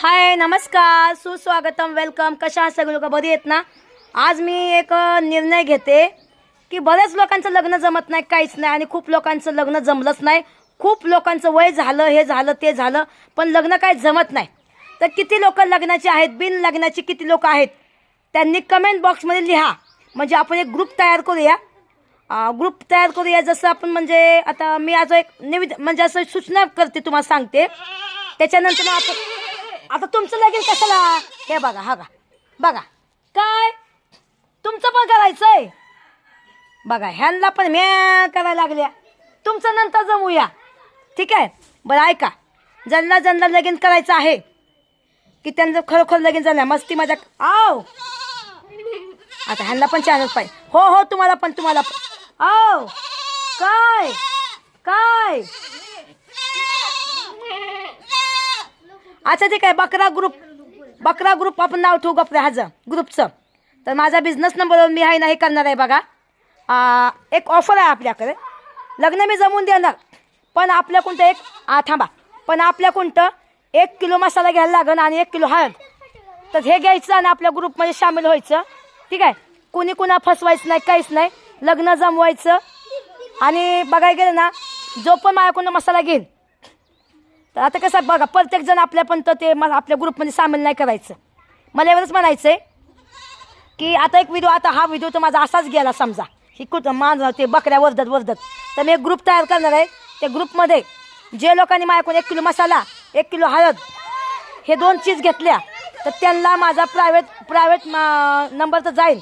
हाय नमस्कार सुस्वागतम वेलकम. कशा आहात सगळे लोक? बरी आहेत ना? आज मी एक निर्णय घेते की बऱ्याच लोकांचं लग्न जमत नाही, काहीच नाही, आणि खूप लोकांचं लग्न जमलंच नाही. खूप लोकांचं वय झालं, हे झालं ते झालं, पण लग्न काय जमत नाही. तर किती लोक लग्नाचे आहेत, बिन लग्नाची किती लोक आहेत, त्यांनी कमेंट बॉक्समध्ये लिहा. म्हणजे आपण एक ग्रुप तयार करूया. जसं आपण म्हणजे आता मी आज एक म्हणजे असं सूचना करते, तुम्हाला सांगते. त्याच्यानंतर मग आपण आता तुमचं लगीन कशाला, हे बघा बघा काय तुमचं पण करायचंय. बघा ह्यांना पण म्या करायला लागल्या. तुमचं नंतर जमूया, ठीक आहे? बरं ऐका, ज्यांना लगीन करायचं आहे की त्यांचं खरोखर लगीन झालं, मस्ती मजा आव. आता ह्यांना पण चान्स पाहिजे. हो तुम्हाला पण आव. काय काय अच्छा ठीक आहे. बकरा ग्रुप आपण नाव ठेवू आपल्या ह्याचं ग्रुपचं. तर माझा बिझनेस नंबरवर मी आहे ना हे करणार आहे. बघा एक ऑफर आहे आपल्याकडे. लग्न मी जमून देणार, पण आपल्या कोणतं थांबा, पण आपल्या कोणतं 1 किलो मसाला घ्यायला लागेल आणि 1 किलो हळद. तर हे घ्यायचं आणि आपल्या ग्रुपमध्ये सामील व्हायचं, ठीक आहे? कुणी कुणा फसवायचं नाही, काहीच नाही. लग्न जमवायचं. आणि बघायला गेलं ना, जो पण माझ्याकडून मसाला घेईल, तर आता कसं बघा, प्रत्येकजण आपल्या पण तर ते मला आपल्या ग्रुपमध्ये सामील नाही करायचं. मला एवढंच म्हणायचं आहे की आता एक व्हिडिओ, आता हा व्हिडिओ तर माझा असाच गेला समजा, ही माझं ते बकऱ्या वरदत. तर मी एक ग्रुप तयार करणार आहे. त्या ग्रुपमध्ये जे लोकांनी माझ्याकडून 1 किलो मसाला, 1 किलो हळद, हे 2 चीज घेतल्या, तर त्यांना माझा प्रायव्हेट नंबर तर जाईल.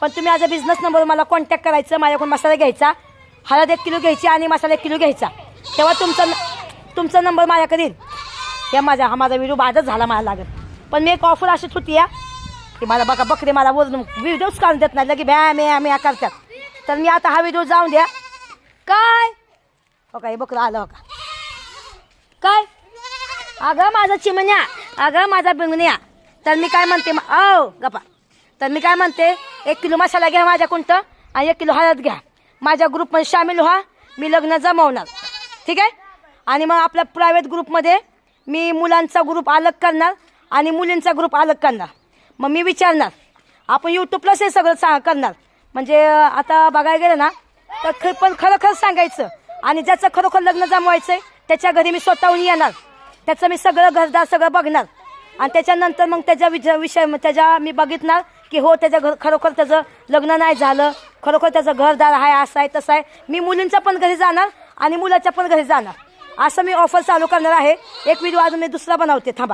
पण तुम्ही माझा बिझनेस नंबर मला कॉन्टॅक्ट करायचं. माझ्याकडून मसाला घ्यायचा, हळद 1 किलो घ्यायची आणि मसाला 1 किलो घ्यायचा. तेव्हा तुमचा नंबर माझ्याकडे येईल. हे माझा व्हिडिओ बाजच झाला मला लागत. पण मी एक ऑफर अशीच होती या की मला बघा बकरे मला वरून व्हिडिओच काढून देत नाही, लगे म्या करतात. तर मी आता हा व्हिडिओ जाऊन द्या. काय हो काय बकरं आलं हो का काय? अगं माझा चिमण्या, अगं माझा बिंगण्या. तर मी काय म्हणते गप्पा. तर मी काय म्हणते, 1 किलो मसाला घ्या माझ्या कोणतं आणि 1 किलो हळद घ्या. माझ्या ग्रुपमध्ये सामील व्हा. मी लग्न जमवणार, ठीक आहे? आणि मग आपल्या प्रायव्हेट ग्रुपमध्ये मी मुलांचा ग्रुप अलग करणार आणि मुलींचा ग्रुप अलग करणार. मग मी विचारणार, आपण यूट्यूबलाच हे सगळं करणार. म्हणजे आता बघायला गेलं ना, तर पण खरं सांगायचं. आणि ज्याचं खरोखर लग्न जमवायचं आहे त्याच्या घरी मी स्वतःहून येणार. त्याचं मी सगळं घरदार सगळं बघणार. आणि त्याच्यानंतर मग त्याच्या मी बघितणार की हो त्याच्या खरोखर त्याचं लग्न नाही झालं, खरोखर त्याचं घरदार आहे, असं आहे तसं आहे. मी मुलींच्या पण घरी जाणार आणि मुलाच्या पण घरी जाणार. असं मी ऑफर चालू करणार आहे. एक व्हिडिओ अजून मी दुसरा बनवते, थांबा.